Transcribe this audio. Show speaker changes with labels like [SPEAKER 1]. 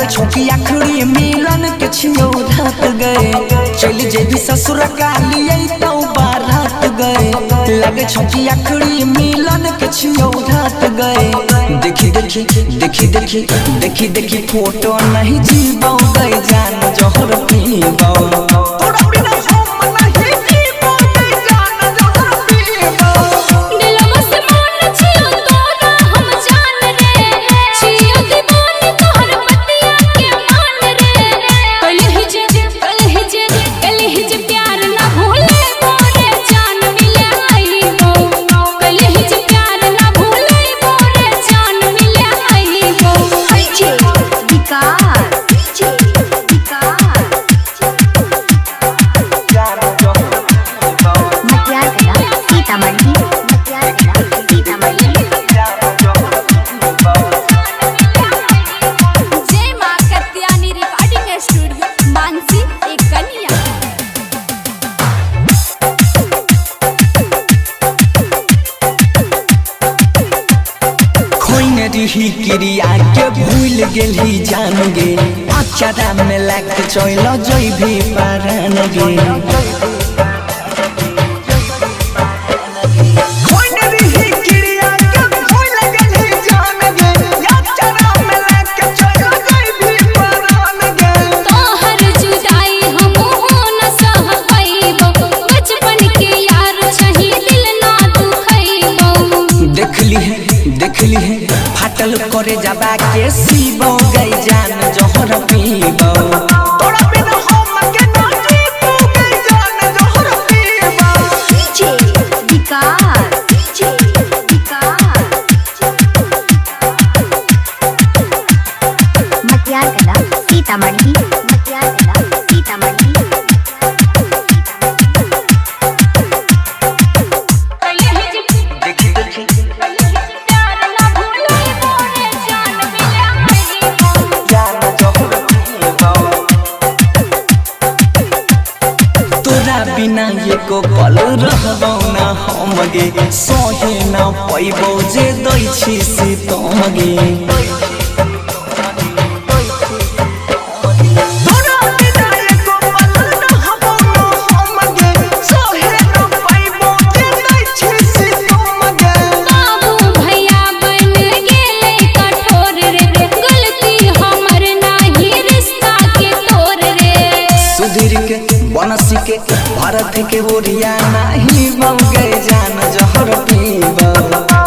[SPEAKER 1] लगे छोकी आखिरी मिलन के छियो धत गए चल जेबी ससुर कालिए तो बारात गए लगे छोकी आखिरी मिलन के छियो धत गए देखी देखी देखी देखी देखी देखी फोटो नहीं जीबो गए जान जहर पीबो ही क्रिया के भूल गेली जान गे अचारा में लाग चल जई भी पारन गे देखली है फाटल करे जाबा के सीबो गई जान जहर पीबो तोरा बिना हम के ना जीबो गई जान जहर पीबो डीजे विकार
[SPEAKER 2] मटियार कला सीतामढ़ी
[SPEAKER 1] बिना ये को पल रहबो ना हम गे सोहे ना पैबो जे दै छी से तुम गे बनसी के भारत के ओरिया नहीं बन गए जान जहर पीबो